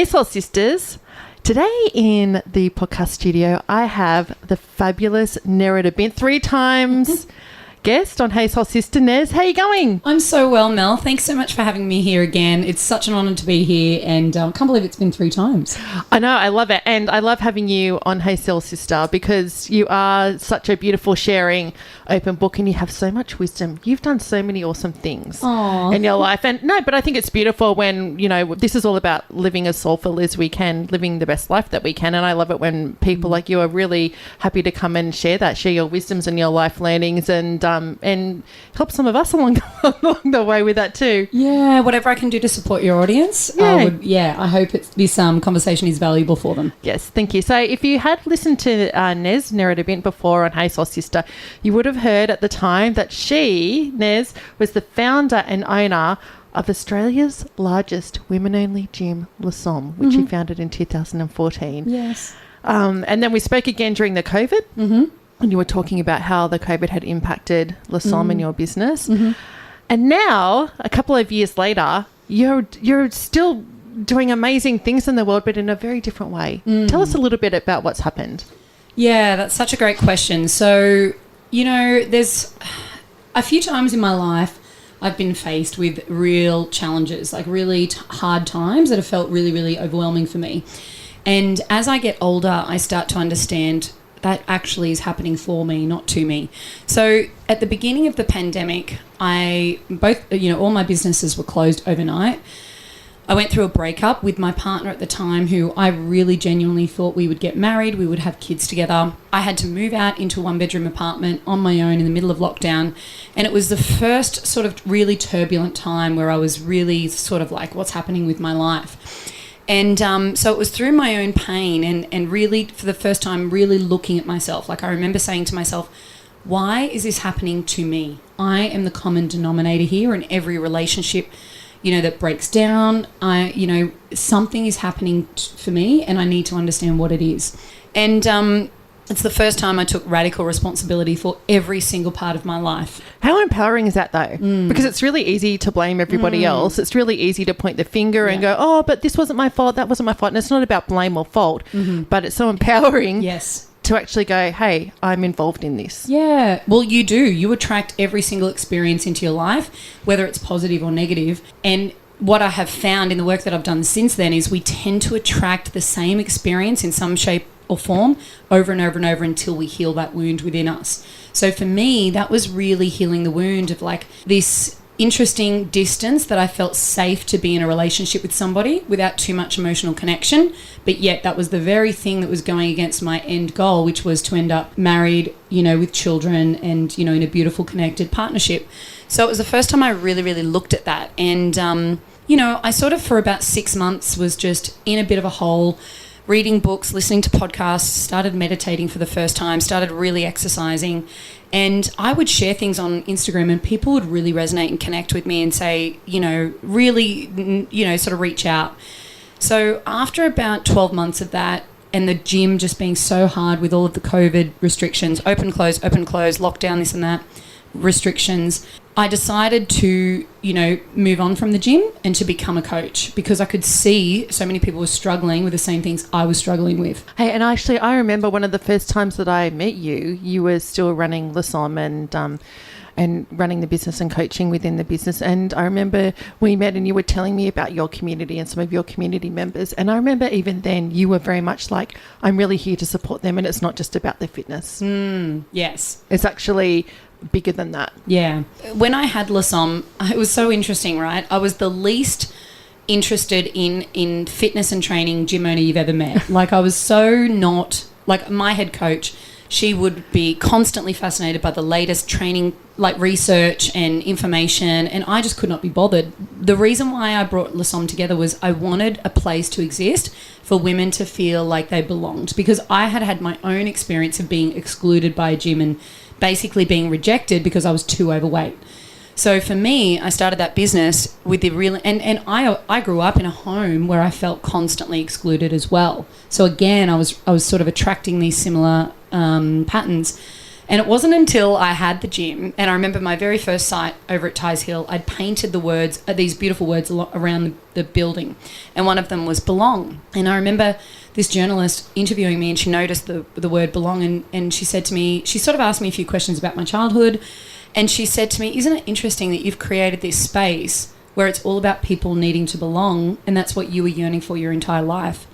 Hey Soul Sisters. Today in the podcast studio, I have the fabulous Nerida Bint, 3 times guest on Hey Soul Sista. Nez, how you going? I'm so well, Mel. Thanks so much for having me here again. It's such an honour to be here, and I can't believe it's been 3 times. I know, I love it. And I love having you on Hey Soul Sista because you are such a beautiful, sharing, open book, and you have so much wisdom. You've done so many awesome things in your life. And no, but I think it's beautiful when, you know, this is all about living as soulful as we can, living the best life that we can. And I love it when people like you are really happy to come and share your wisdoms and your life learnings and help some of us along the way with that too. Yeah, whatever I can do to support your audience. I hope this conversation is valuable for them. Yes, thank you. So if you had listened to Nerida Bint before on Hey Soul Sista, you would have heard at the time that Nez, was the founder and owner of Australia's largest women-only gym, La Somme, which she founded in 2014. Yes. And then we spoke again during the COVID. And you were talking about how the COVID had impacted La Somme and your business. And now, a couple of years later, you're still doing amazing things in the world, but in a very different way. Tell us a little bit about what's happened. Yeah, that's such a great question. So, you know, there's a few times in my life I've been faced with real challenges, like really hard times that have felt really, really overwhelming for me. And as I get older, I start to understand that actually is happening for me, not to me. So at the beginning of the pandemic, all my businesses were closed overnight. I went through a breakup with my partner at the time, who I really genuinely thought we would get married, we would have kids together. I had to move out into a 1-bedroom apartment on my own in the middle of lockdown. And it was the first sort of really turbulent time where I was really sort of like, what's happening with my life? And so it was through my own pain and really, for the first time, really looking at myself. Like, I remember saying to myself, why is this happening to me? I am the common denominator here in every relationship, you know, that breaks down. Something is happening for me, and I need to understand what it is. And it's the first time I took radical responsibility for every single part of my life. How empowering is that, though? Because it's really easy to blame everybody else. It's really easy to point the finger and go, oh, but this wasn't my fault, that wasn't my fault. And it's not about blame or fault, but it's so empowering to actually go, hey, I'm involved in this. Yeah. Well, you do. You attract every single experience into your life, whether it's positive or negative. And what I have found in the work that I've done since then is we tend to attract the same experience in some shape or form over and over and over until we heal that wound within us. So for me, that was really healing the wound of like this interesting distance that I felt safe to be in a relationship with somebody without too much emotional connection. But yet that was the very thing that was going against my end goal, which was to end up married, you know, with children and, you know, in a beautiful connected partnership. So it was the first time I really, really looked at that. And, I sort of for about 6 months was just in a bit of a hole, reading books, listening to podcasts, started meditating for the first time, started really exercising. And I would share things on Instagram and people would really resonate and connect with me and say, sort of reach out. So after about 12 months of that and the gym just being so hard with all of the COVID restrictions, open, close, lockdown, this and that, restrictions, I decided to, move on from the gym and to become a coach because I could see so many people were struggling with the same things I was struggling with. Hey, and actually I remember one of the first times that I met you, you were still running La Somme and running the business and coaching within the business. And I remember we met and you were telling me about your community and some of your community members. And I remember even then you were very much like, I'm really here to support them and it's not just about their fitness. Yes. It's actually bigger than that. Yeah. When I had La Somme, it was so interesting, right? I was the least interested in fitness and training gym owner you've ever met. Like I was so not, like my head coach, she would be constantly fascinated by the latest training, like research and information, and I just could not be bothered. The reason why I brought La Somme together was I wanted a place to exist for women to feel like they belonged, because I had my own experience of being excluded by a gym and basically being rejected because I was too overweight. So for me, I started that business with the real, and I grew up in a home where I felt constantly excluded as well. So again, I was sort of attracting these similar patterns. And it wasn't until I had the gym, and I remember my very first site over at Ties Hill, I'd painted the words, these beautiful words around the building, and one of them was belong. And I remember this journalist interviewing me, and she noticed the word belong, and she said to me, she sort of asked me a few questions about my childhood, and she said to me, isn't it interesting that you've created this space where it's all about people needing to belong, and that's what you were yearning for your entire life?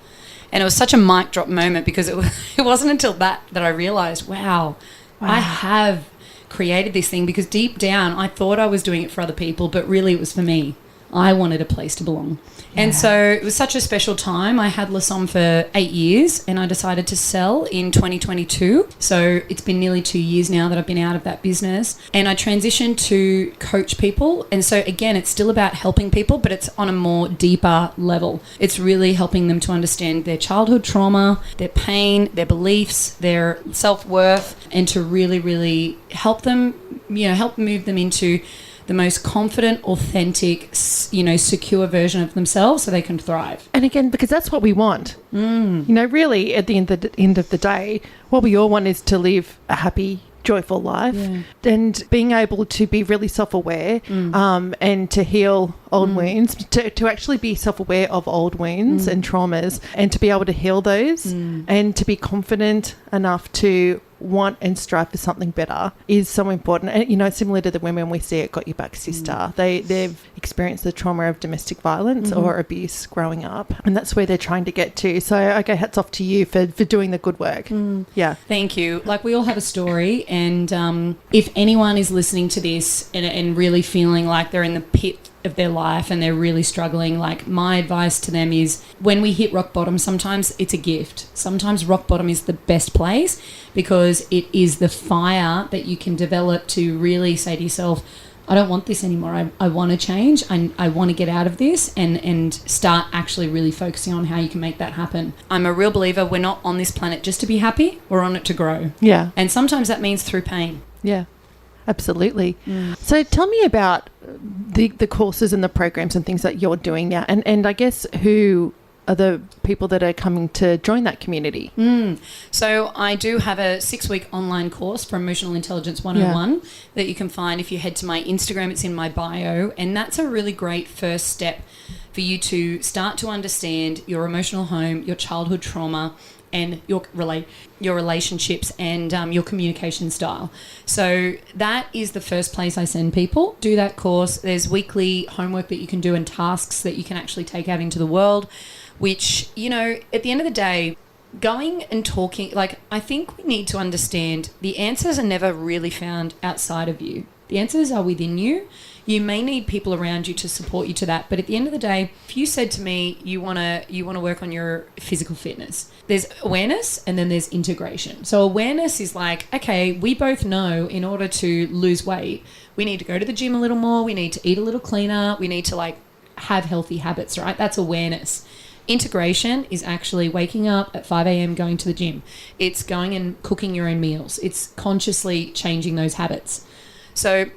And it was such a mic drop moment, because it wasn't until that I realised, wow, I have created this thing, because deep down I thought I was doing it for other people, but really it was for me. I wanted a place to belong. Yeah. And so it was such a special time. I had La Somme for 8 years, and I decided to sell in 2022. So it's been nearly 2 years now that I've been out of that business. And I transitioned to coach people. And so again, it's still about helping people, but it's on a more deeper level. It's really helping them to understand their childhood trauma, their pain, their beliefs, their self-worth, and to really, really help them, help move them into the most confident, authentic, secure version of themselves, so they can thrive. And again, because that's what we want. Really, at the end of the day, what we all want is to live a happy, joyful life, and being able to be really self-aware, and to heal old wounds, to actually be self-aware of old wounds and traumas, and to be able to heal those, and to be confident enough to want and strive for something better is so important. And similar to the women we see at Got Your Back Sister, they've experienced the trauma of domestic violence or abuse growing up, and that's where they're trying to get to. So okay, hats off to you for doing the good work. Yeah, thank you. Like, we all have a story, and if anyone is listening to this and really feeling like they're in the pit of their life and they're really struggling, like, my advice to them is, when we hit rock bottom, sometimes it's a gift. Sometimes rock bottom is the best place, because it is the fire that you can develop to really say to yourself, I don't want this anymore. I want to change. I want to get out of this, and start actually really focusing on how you can make that happen. I'm a real believer, we're not on this planet just to be happy, we're on it to grow. Yeah. And sometimes that means through pain. Yeah. Absolutely. So tell me about the courses and the programs and things that you're doing now, and I guess who are the people that are coming to join that community? So I do have a 6-week online course for Emotional Intelligence 101 that you can find if you head to my Instagram. It's in my bio, and that's a really great first step for you to start to understand your emotional home, your childhood trauma, and your relationships, and your communication style. So that is the first place I send people. Do that course. There's weekly homework that you can do and tasks that you can actually take out into the world, which, at the end of the day, going and talking, like, I think we need to understand the answers are never really found outside of you. The answers are within you. You may need people around you to support you to that, but at the end of the day, if you said to me you want to work on your physical fitness, there's awareness and then there's integration. So awareness is like, okay, we both know in order to lose weight, we need to go to the gym a little more, we need to eat a little cleaner, we need to have healthy habits, right? That's awareness. Integration is actually waking up at 5 a.m, going to the gym. It's going and cooking your own meals. It's consciously changing those habits. So,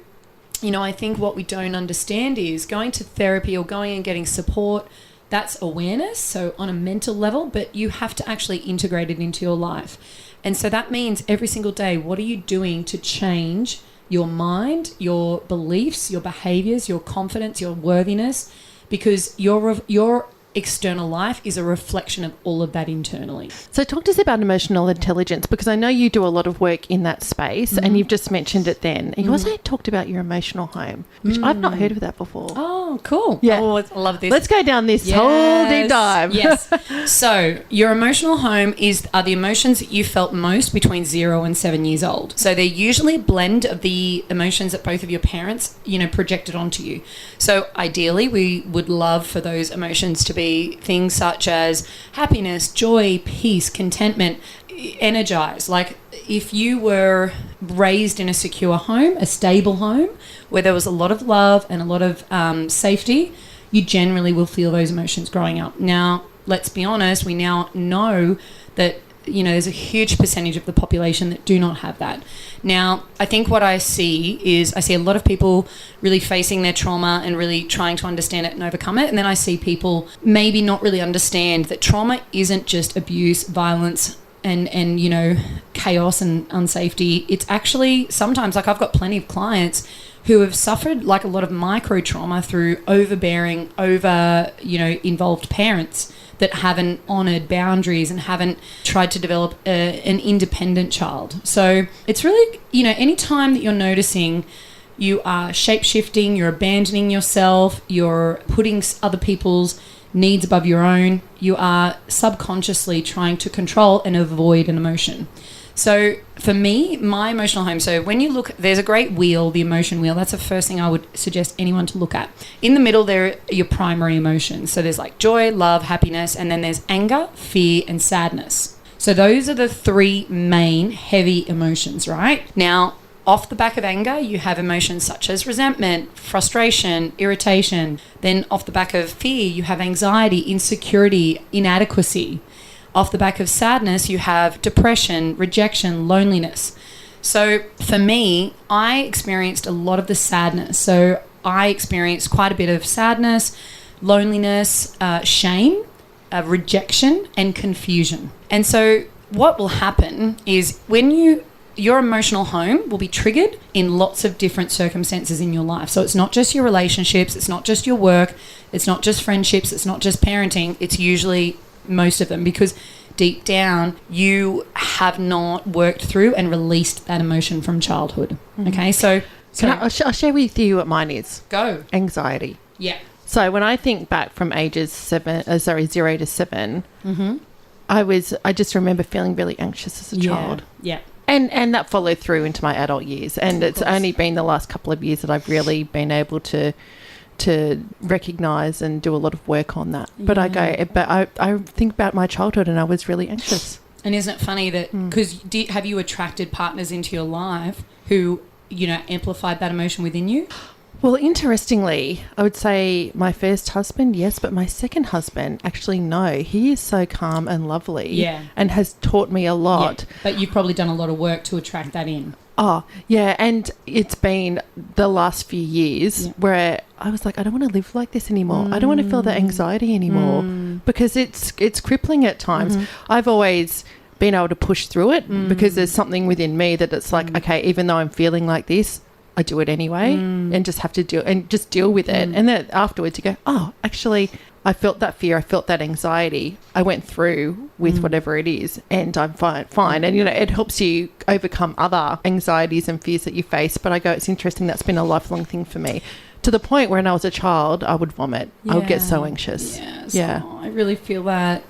I think what we don't understand is going to therapy or going and getting support, that's awareness, so on a mental level, but you have to actually integrate it into your life. And so that means every single day, what are you doing to change your mind, your beliefs, your behaviors, your confidence, your worthiness? Because your external life is a reflection of all of that internally. So talk to us about emotional intelligence, because I know you do a lot of work in that space, and you've just mentioned it then. And you also talked about your emotional home, which I've not heard of that before. Oh, cool. Yeah. Oh, I love this. Let's go down this whole deep dive. Yes. So your emotional home are the emotions that you felt most between 0 and 7 years old. So they're usually a blend of the emotions that both of your parents, projected onto you. So ideally, we would love for those emotions to be things such as happiness, joy, peace, contentment, energize. Like, if you were raised in a secure home, a stable home, where there was a lot of love and a lot of safety, you generally will feel those emotions growing up. Now, let's be honest, we now know that there's a huge percentage of the population that do not have that. Now, I think what I see a lot of people really facing their trauma and really trying to understand it and overcome it. And then I see people maybe not really understand that trauma isn't just abuse, violence, and you know, chaos and unsafety, it's actually sometimes, like I've got plenty of clients who have suffered like a lot of micro trauma through overbearing, you know, involved parents that haven't honoured boundaries and haven't tried to develop an independent child. So it's really, you know, any time that you're noticing you are shape-shifting, you're abandoning yourself, you're putting other people's needs above your own, you are subconsciously trying to control and avoid an emotion. So for me, my emotional home, so when you look, there's a great wheel, the emotion wheel. That's the first thing I would suggest anyone to look at. In the middle, there are your primary emotions. So there's like joy, love, happiness, and then there's anger, fear, and sadness. So those are the three main heavy emotions, right? Now, off the back of anger, you have emotions such as resentment, frustration, irritation. Then off the back of fear, you have anxiety, insecurity, inadequacy. Off the back of sadness, you have depression, rejection, loneliness. So for me, I experienced a lot of the sadness. So I experienced quite a bit of sadness, loneliness, shame, rejection, and confusion. And so what will happen is when your emotional home will be triggered in lots of different circumstances in your life. So it's not just your relationships, it's not just your work, it's not just friendships, it's not just parenting, it's usually most of them, because deep down you have not worked through and released that emotion from childhood. Okay, so I'll share with you what mine is. Go. Anxiety. Yeah. So when I think back from ages 0 to 7, I just remember feeling really anxious as a child. Yeah. And that followed through into my adult years. And it's only been the last couple of years that I've really been able to recognise and do a lot of work on that. But I think about my childhood and I was really anxious. And isn't it funny that, because have you attracted partners into your life who, you know, amplified that emotion within you? Well, interestingly, I would say my first husband, yes, but my second husband, actually, no. He is so calm and lovely and has taught me a lot. Yeah, but you've probably done a lot of work to attract that in. Oh, yeah, and it's been the last few years where I was like, I don't want to live like this anymore. I don't want to feel that anxiety anymore because it's crippling at times. I've always been able to push through it because there's something within me that it's like, okay, even though I'm feeling like this, I do it anyway and just have to deal with it. And then afterwards you go, oh, actually, I felt that fear. I felt that anxiety. I went through with whatever it is and I'm fine. And, you know, it helps you overcome other anxieties and fears that you face. But I go, it's interesting. That's been a lifelong thing for me. To the point where when I was a child, I would vomit. I would get so anxious. Yes. Yeah. Oh, I really feel that.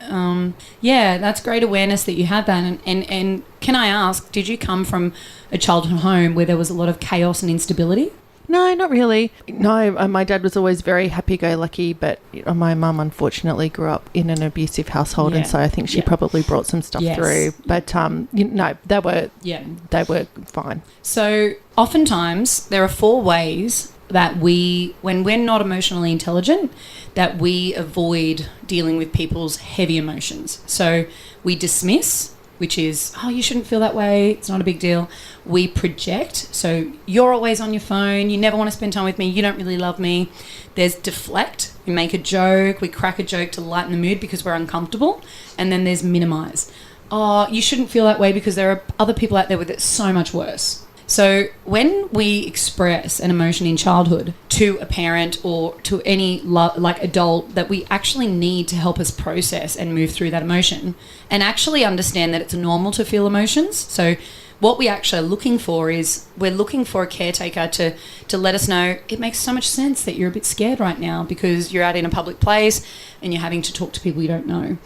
That's great awareness that you have that. And can I ask, did you come from a childhood home where there was a lot of chaos and instability? No, not really. No, my dad was always very happy-go-lucky, but my mum unfortunately grew up in an abusive household, and so I think she probably brought some stuff through. But no, they were fine. So oftentimes there are 4 ways that when we're not emotionally intelligent, that we avoid dealing with people's heavy emotions. So we dismiss, which is, oh, you shouldn't feel that way, it's not a big deal. We project, so you're always on your phone, you never want to spend time with me, you don't really love me. There's deflect, we make a joke, we crack a joke to lighten the mood because we're uncomfortable. And then there's minimize. Oh, you shouldn't feel that way because there are other people out there with it so much worse. So when we express an emotion in childhood to a parent or to any adult that we actually need to help us process and move through that emotion and actually understand that it's normal to feel emotions. So what we actually are looking for is we're looking for a caretaker to let us know it makes so much sense that you're a bit scared right now because you're out in a public place and you're having to talk to people you don't know.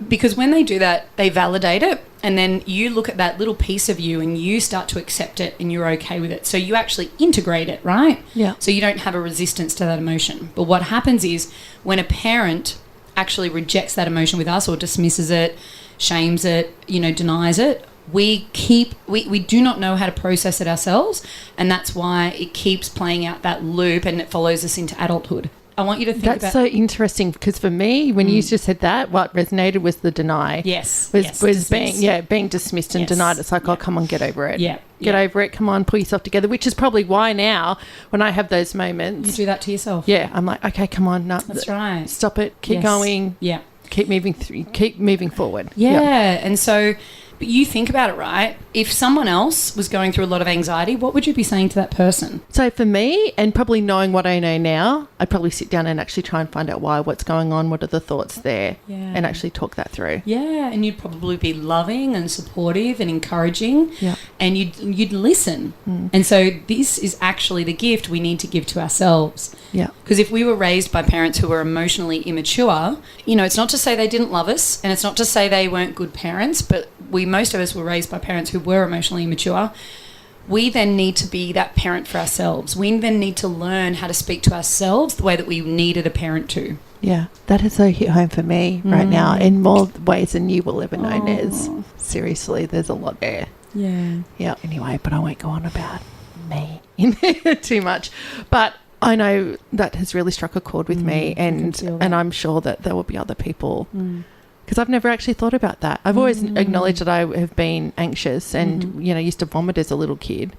Because when they do that, they validate it. And then you look at that little piece of you and you start to accept it and you're okay with it. So you actually integrate it, right? Yeah. So you don't have a resistance to that emotion. But what happens is when a parent actually rejects that emotion with us or dismisses it, shames it, denies it, we do not know how to process it ourselves. And that's why it keeps playing out that loop and it follows us into adulthood. I want you to think about... That's so interesting because for me, when you just said that, what resonated was the deny. Yes. Was being dismissed and denied. It's like, oh, come on, get over it. Yeah. Get over it. Come on, pull yourself together, which is probably why now when I have those moments... You do that to yourself. Yeah. I'm like, okay, come on. No, that's right. Stop it. Keep going. Yeah. Keep moving forward. Yeah. And so But you think about it, right? If someone else was going through a lot of anxiety, what would you be saying to that person? So for me, and probably knowing what I know now, I'd probably sit down and actually try and find out why, what's going on, what are the thoughts there, and actually talk that through. Yeah, and you'd probably be loving and supportive and encouraging, and you'd listen. And so this is actually the gift we need to give to ourselves. Yeah. Because if we were raised by parents who were emotionally immature, you know, it's not to say they didn't love us, and it's not to say they weren't good parents, but most of us were raised by parents who were emotionally immature. We then need to be that parent for ourselves. We then need to learn how to speak to ourselves the way that we needed a parent to. Yeah, that has so hit home for me right now in more ways than you will ever know, Nez. Seriously, there's a lot there. Yeah. Yeah. Anyway, but I won't go on about me too much. But I know that has really struck a chord with me, and I'm sure that there will be other people. Because I've never actually thought about that. I've always acknowledged that I have been anxious and, you know, used to vomit as a little kid.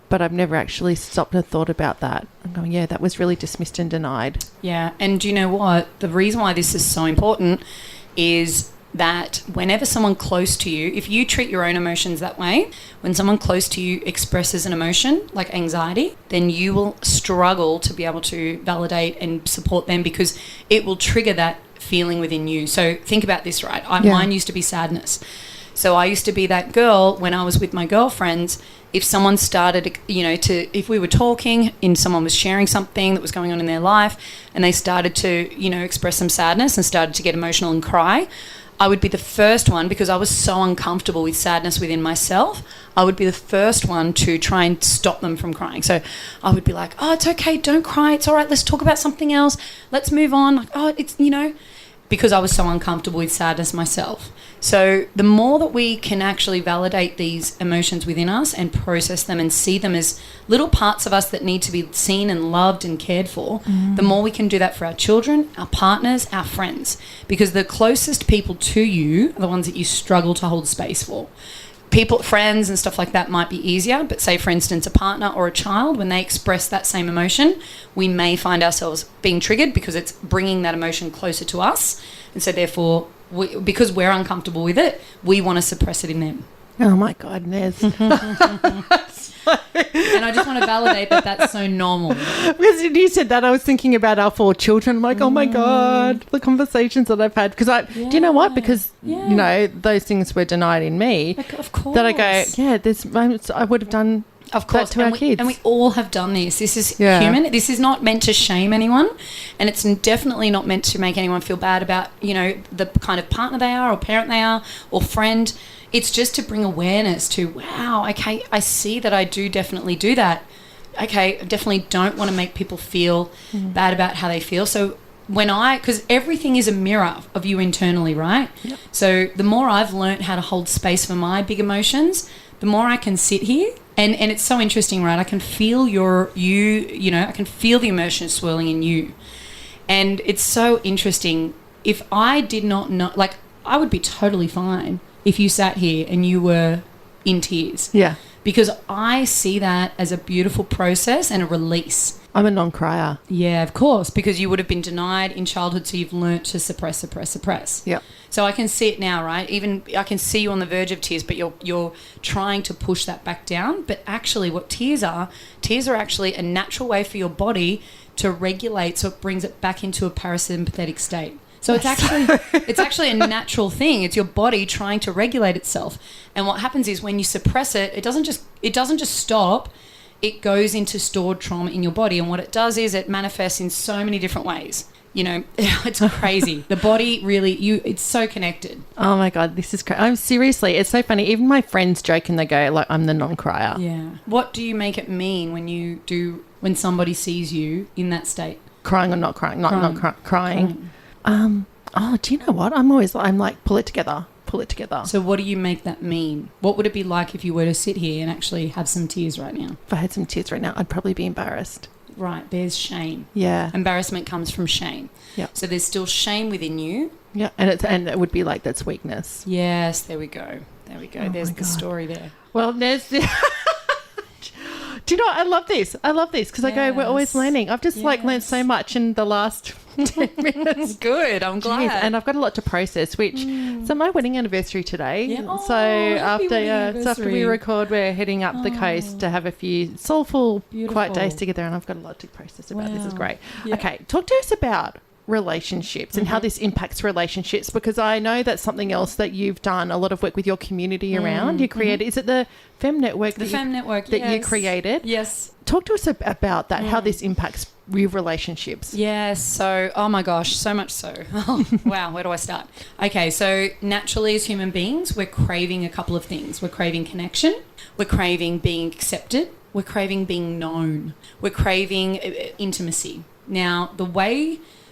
But I've never actually stopped and thought about that. I'm going, yeah, that was really dismissed and denied. Yeah. And do you know what? The reason why this is so important is that whenever someone close to you, if you treat your own emotions that way, when someone close to you expresses an emotion like anxiety, then you will struggle to be able to validate and support them, because it will trigger that feeling within you. So think about this, right? Mine used to be sadness. So I used to be that girl when I was with my girlfriends. If someone started, you know, if we were talking and someone was sharing something that was going on in their life and they started to, you know, express some sadness and started to get emotional and cry, I would be the first one, because I was so uncomfortable with sadness within myself, I would be the first one to try and stop them from crying. So I would be like, oh, it's okay, don't cry, it's all right, let's talk about something else, let's move on. Like, oh, it's, you know, because I was so uncomfortable with sadness myself. So the more that we can actually validate these emotions within us and process them and see them as little parts of us that need to be seen and loved and cared for, the more we can do that for our children, our partners, our friends. Because the closest people to you are the ones that you struggle to hold space for. People, friends and stuff like that might be easier, but say, for instance, a partner or a child, when they express that same emotion, we may find ourselves being triggered because it's bringing that emotion closer to us. And so therefore, because we're uncomfortable with it, we want to suppress it in them. Oh, my God, Nez. And I just want to validate that that's so normal. Because you said that, I was thinking about our 4 children. I'm like, oh, my God, the conversations that I've had. Because do you know what? Because, you know, those things were denied in me. Like, of course. That I go, yeah, there's moments I would have done of course, to our kids. And we all have done this. This is human. This is not meant to shame anyone, and it's definitely not meant to make anyone feel bad about, you know, the kind of partner they are or parent they are or friend. It's just to bring awareness to, wow, okay, I see that I do definitely do that. Okay, I definitely don't want to make people feel bad about how they feel. So because everything is a mirror of you internally, right? Yep. So the more I've learned how to hold space for my big emotions, the more I can sit here. And it's so interesting, right? I can feel I can feel the emotions swirling in you. And it's so interesting. If I did not know, like, I would be totally fine if you sat here and you were in tears. Yeah. Because I see that as a beautiful process and a release. I'm a non-crier. Yeah, of course, because you would have been denied in childhood, so you've learnt to suppress. Yeah. So I can see it now, right? Even I can see you on the verge of tears, but you're trying to push that back down. But actually what tears are actually a natural way for your body to regulate, so it brings it back into a parasympathetic state. So it's actually a natural thing. It's your body trying to regulate itself. And what happens is when you suppress it, it doesn't just stop. It goes into stored trauma in your body. And what it does is it manifests in so many different ways. You know, it's crazy. The body really, it's so connected. Oh my God, this is crazy. I'm seriously, it's so funny. Even my friends joke and they go, like, I'm the non-crier. Yeah. What do you make it mean when somebody sees you in that state? Crying or not crying? Not crying. Do you know what? I'm like, pull it together. So what do you make that mean? What would it be like if you were to sit here and actually have some tears right now? If I had some tears right now, I'd probably be embarrassed. Right, there's shame. Yeah. Embarrassment comes from shame. Yeah. So there's still shame within you. Yeah, and it would be like, that's weakness. Yes, there we go. Oh, there's the story there. Well, there's Do you know what? I love this. Because I go, we're always learning. I've just learned so much in the last 10 minutes. Good. I'm glad. Jeez, and I've got a lot to process, so my wedding anniversary today. Yeah. Oh, so after we record, we're heading up the coast to have a few soulful, quiet days together, and I've got a lot to process about. This is great. Yeah. Okay, talk to us about relationships and how this impacts relationships, because I know that's something else that you've done a lot of work with your community around. You created, is it the Fem Network? You created? Yes. Talk to us about that, how this impacts your relationships. Yes. So, oh my gosh, so much so. Oh, wow, where do I start? Okay, so naturally as human beings, we're craving a couple of things. We're craving connection. We're craving being accepted. We're craving being known. We're craving intimacy. Now,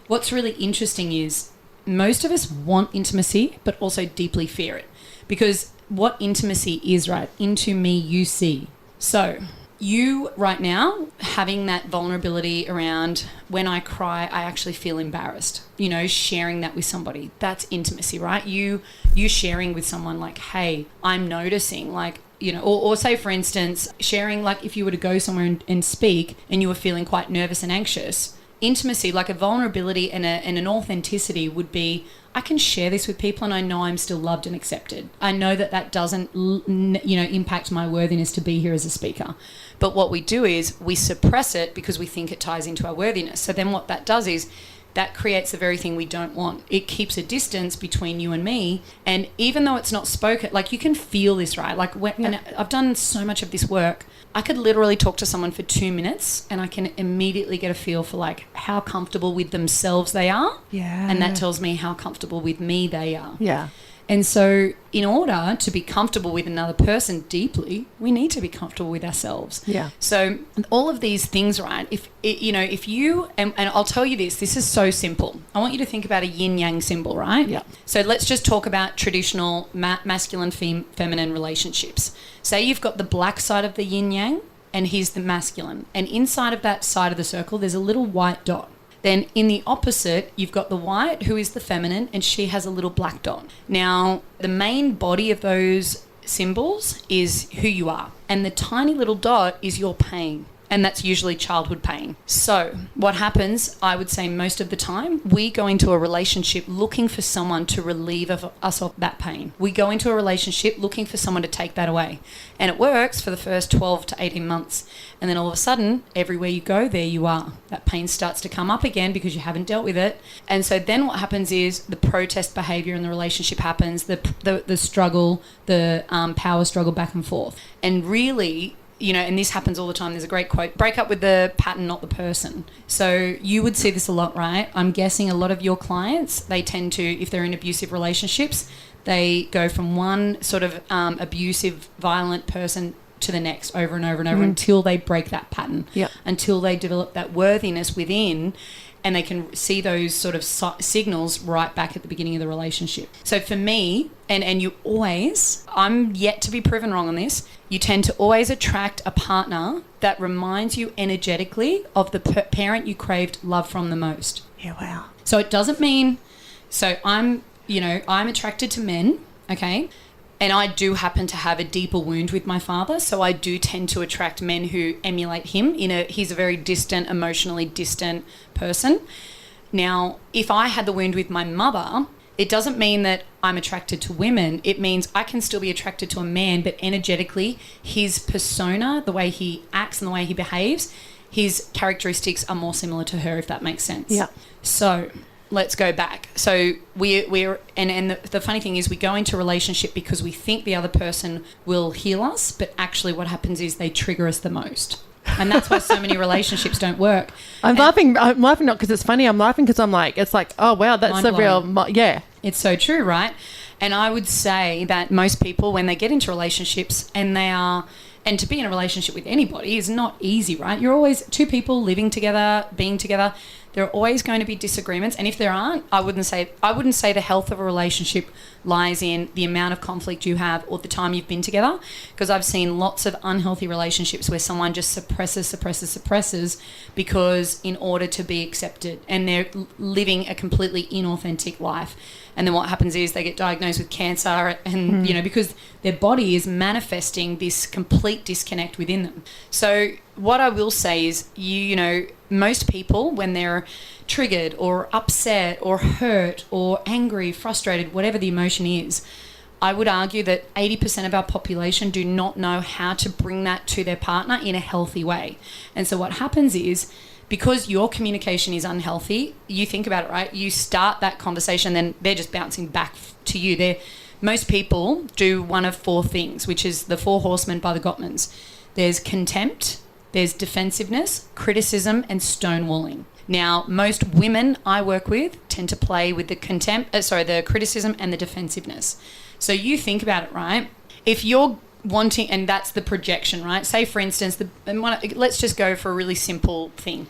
what's really interesting is most of us want intimacy, but also deeply fear it. Because what intimacy is, right? Into me, you see. So you right now having that vulnerability around when I cry, I actually feel embarrassed. Sharing that with somebody, that's intimacy, right? You sharing with someone like, hey, I'm noticing, like, or say for instance, sharing, like if you were to go somewhere and speak and you were feeling quite nervous and anxious, intimacy, like a vulnerability and an authenticity would be, I can share this with people and I know I'm still loved and accepted. I know that doesn't, impact my worthiness to be here as a speaker. But what we do is we suppress it because we think it ties into our worthiness. So then what that does is that creates the very thing we don't want. It keeps a distance between you and me. And even though it's not spoken, like you can feel this, right? Like and I've done so much of this work. I could literally talk to someone for 2 minutes and I can immediately get a feel for like how comfortable with themselves they are. Yeah. And that tells me how comfortable with me they are. Yeah. And so in order to be comfortable with another person deeply, we need to be comfortable with ourselves. Yeah. So all of these things, right, if you, and I'll tell you this is so simple. I want you to think about a yin-yang symbol, right? Yeah. So let's just talk about traditional masculine, feminine relationships. Say you've got the black side of the yin-yang and here's the masculine. And inside of that side of the circle, there's a little white dot. Then in the opposite, you've got the white, who is the feminine, and she has a little black dot. Now, the main body of those symbols is who you are. And the tiny little dot is your pain. And that's usually childhood pain. So what happens, I would say most of the time, we go into a relationship looking for someone to relieve us of that pain. We go into a relationship looking for someone to take that away. And it works for the first 12 to 18 months. And then all of a sudden, everywhere you go, there you are. That pain starts to come up again because you haven't dealt with it. And so then what happens is the protest behavior in the relationship happens, the struggle, the power struggle back and forth. And really, and this happens all the time. There's a great quote, break up with the pattern, not the person. So you would see this a lot, right? I'm guessing a lot of your clients, they tend to, if they're in abusive relationships, they go from one sort of abusive, violent person to the next over and over and over until they break that pattern, until they develop that worthiness within, and they can see those sort of signals right back at the beginning of the relationship. So for me, and you always, I'm yet to be proven wrong on this, you tend to always attract a partner that reminds you energetically of the parent you craved love from the most. Yeah, wow. So it doesn't mean, so I'm attracted to men, okay? And I do happen to have a deeper wound with my father, so I do tend to attract men who emulate him. He's a very distant, emotionally distant person. Now, if I had the wound with my mother, it doesn't mean that I'm attracted to women. It means I can still be attracted to a man, but energetically, his persona, the way he acts and the way he behaves, his characteristics are more similar to her, if that makes sense. Yeah. So let's go back. So we're the funny thing is we go into a relationship because we think the other person will heal us, but actually what happens is they trigger us the most. And that's why so many relationships don't work. I'm laughing not because it's funny. I'm laughing because I'm like, it's like, oh, wow, that's a real, yeah. It's so true, right? And I would say that most people, when they get into relationships and to be in a relationship with anybody is not easy, right? You're always two people living together, being together. There are always going to be disagreements. And if there aren't, I wouldn't say the health of a relationship lies in the amount of conflict you have or the time you've been together. Because I've seen lots of unhealthy relationships where someone just suppresses because in order to be accepted, and they're living a completely inauthentic life. And then what happens is they get diagnosed with cancer and, because their body is manifesting this complete disconnect within them. So what I will say is, most people, when they're triggered or upset or hurt or angry, frustrated, whatever the emotion is, I would argue that 80% of our population do not know how to bring that to their partner in a healthy way. And so what happens is, because your communication is unhealthy, you think about it, right? You start that conversation, then they're just bouncing back to you. Most people do one of four things, which is the 4 horsemen by the Gottmans. There's contempt, there's defensiveness, criticism, and stonewalling. Now, most women I work with tend to play with the criticism and the defensiveness. So you think about it, right? If you're wanting, and that's the projection, right? Say, for instance, let's just go for a really simple thing.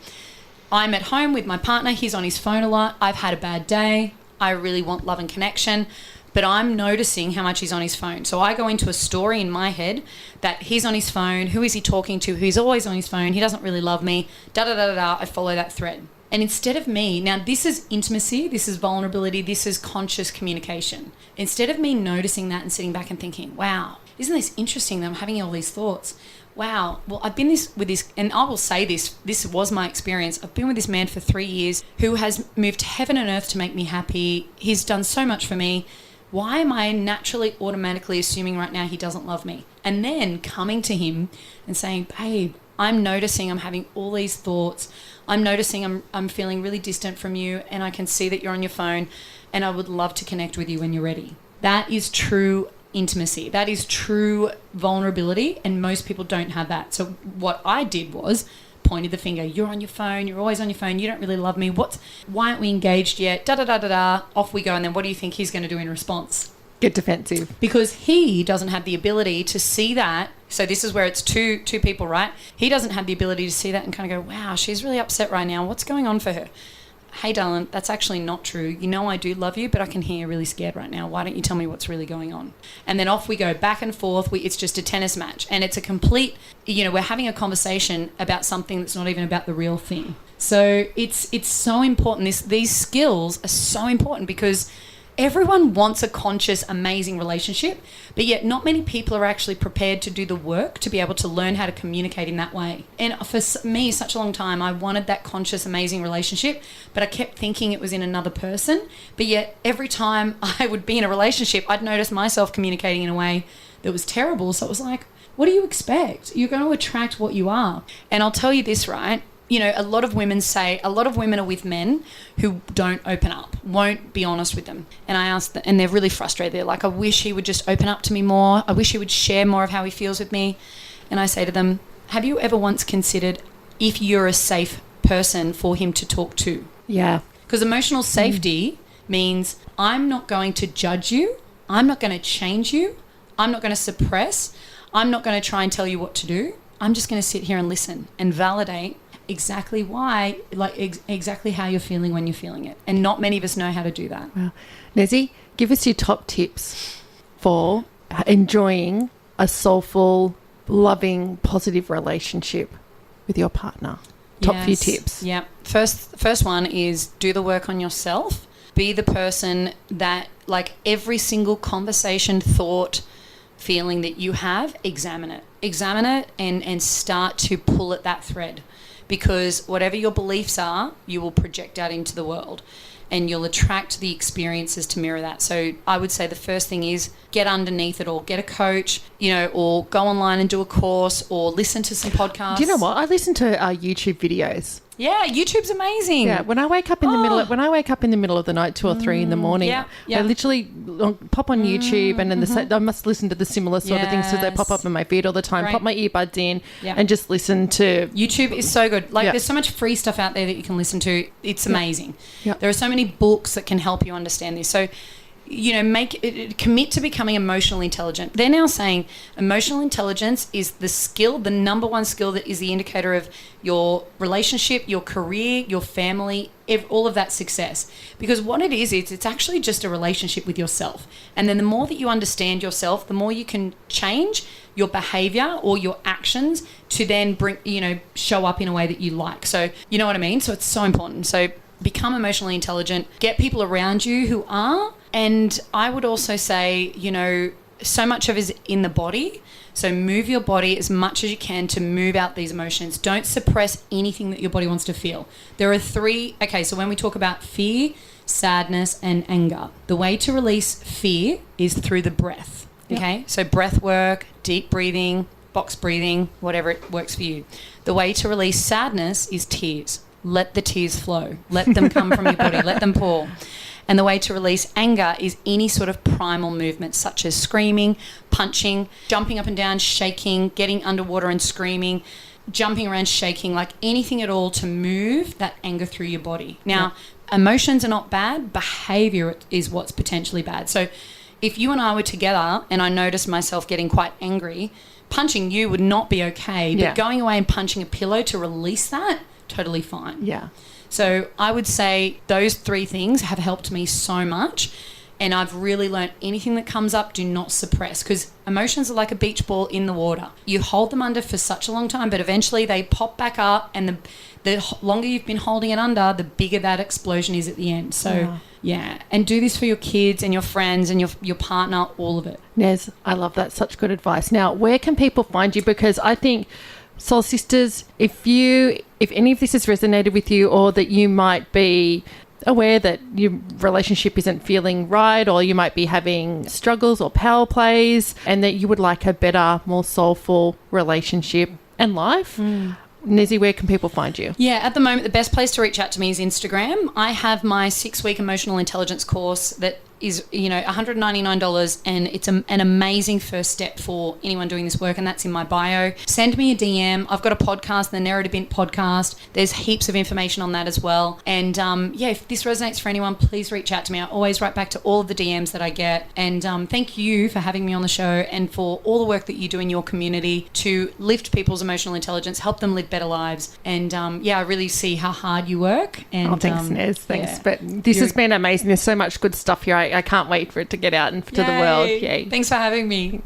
I'm at home with my partner. He's on his phone a lot. I've had a bad day. I really want love and connection, but I'm noticing how much he's on his phone. So I go into a story in my head that he's on his phone. Who is he talking to? He's always on his phone. He doesn't really love me. I follow that thread. And instead of me, now this is intimacy, this is vulnerability, this is conscious communication. Instead of me noticing that and sitting back and thinking, wow, isn't this interesting that I'm having all these thoughts? Wow, well, I've been with this, and I will say this was my experience. I've been with this man for 3 years who has moved heaven and earth to make me happy. He's done so much for me. Why am I naturally, automatically assuming right now he doesn't love me? And then coming to him and saying, babe, I'm noticing I'm having all these thoughts. I'm noticing I'm feeling really distant from you, and I can see that you're on your phone, and I would love to connect with you when you're ready. That is true intimacy. That is true vulnerability, and most people don't have that. So what I did was pointed the finger. You're on your phone. You're always on your phone. You don't really love me. Why aren't we engaged yet? Da-da-da-da-da. Off we go. And then what do you think he's going to do in response? Get defensive. Because he doesn't have the ability to see that. So this is where it's two people, right? He doesn't have the ability to see that and kind of go, wow, she's really upset right now. What's going on for her? Hey, darling, that's actually not true. I do love you, but I can hear you're really scared right now. Why don't you tell me what's really going on? And then off we go, back and forth. It's just a tennis match. And it's a complete, we're having a conversation about something that's not even about the real thing. So it's so important. These skills are so important because everyone wants a conscious, amazing relationship, but yet not many people are actually prepared to do the work to be able to learn how to communicate in that way. And for me, such a long time, I wanted that conscious, amazing relationship, but I kept thinking it was in another person. But yet every time I would be in a relationship, I'd notice myself communicating in a way that was terrible. So it was like, what do you expect? You're going to attract what you are. And I'll tell you this, right? A lot of women are with men who don't open up, won't be honest with them. And I ask them, and they're really frustrated. They're like, I wish he would just open up to me more. I wish he would share more of how he feels with me. And I say to them, have you ever once considered if you're a safe person for him to talk to? Yeah. Because emotional safety means I'm not going to judge you. I'm not going to change you. I'm not going to suppress. I'm not going to try and tell you what to do. I'm just going to sit here and listen and validate exactly why, exactly how you're feeling when you're feeling it. And not many of us know how to do that. Wow. Nezzy, give us your top tips for enjoying a soulful, loving, positive relationship with your partner. Top few tips. Yeah. First one is do the work on yourself. Be the person that, every single conversation, thought, feeling that you have, examine it and start to pull at that thread. Because whatever your beliefs are, you will project out into the world and you'll attract the experiences to mirror that. So I would say the first thing is get underneath it all. Get a coach, or go online and do a course or listen to some podcasts. Do you know what? I listen to YouTube videos. Yeah, YouTube's amazing. Yeah, when I wake up in the middle of the night, 2 or 3 in the morning, I literally pop on YouTube and then I must listen to the similar sort of things because they pop up in my feed all the time. Right. Pop my earbuds in and just listen to. YouTube is so good. There's so much free stuff out there that you can listen to. It's amazing. There are so many books that can help you understand this. So, commit to becoming emotionally intelligent. They're now saying emotional intelligence is the number one skill that is the indicator of your relationship, your career, your family, all of that success. Because what it is, it's actually just a relationship with yourself. And then the more that you understand yourself, the more you can change your behavior or your actions to then show up in a way that you like. So, you know what I mean? So it's so important. So become emotionally intelligent, get people around you who are. And I would also say, you know, so much of it is in the body. So move your body as much as you can to move out these emotions. Don't suppress anything that your body wants to feel. There are three. Okay, so when we talk about fear, sadness, and anger, the way to release fear is through the breath. Okay, so breath work, deep breathing, box breathing, whatever it works for you. The way to release sadness is tears. Let the tears flow. Let them come from your body. Let them pour. And the way to release anger is any sort of primal movement, such as screaming, punching, jumping up and down, shaking, getting underwater and screaming, jumping around, shaking, like anything at all to move that anger through your body. Now, emotions are not bad. Behavior is what's potentially bad. So if you and I were together and I noticed myself getting quite angry, punching you would not be okay. But going away and punching a pillow to release that, totally fine. Yeah. So I would say those three things have helped me so much. And I've really learned anything that comes up, do not suppress, because emotions are like a beach ball in the water. You hold them under for such a long time, but eventually they pop back up, and the longer you've been holding it under, the bigger that explosion is at the end. So, yeah. And do this for your kids and your friends and your partner, all of it. Nez, I love that. Such good advice. Now, where can people find you? Because I think Soul Sisters, if any of this has resonated with you, or that you might be aware that your relationship isn't feeling right, or you might be having struggles or power plays, and that you would like a better, more soulful relationship and life, Nezzy, where can people find you? Yeah, at the moment, the best place to reach out to me is Instagram. I have my 6-week emotional intelligence course that is, you know, $199, and it's an amazing first step for anyone doing this work, and that's in my bio. Send me a DM. I've got a podcast, the Nerida Bint podcast. There's heaps of information on that as well. And if this resonates for anyone, please reach out to me. I always write back to all of the DMs that I get. And thank you for having me on the show, and for all the work that you do in your community to lift people's emotional intelligence, help them live better lives. And I really see how hard you work. And thanks, Nez. Thanks. Yeah. But this has been amazing. There's so much good stuff here. I can't wait for it to get out into the world. Yay. Thanks for having me.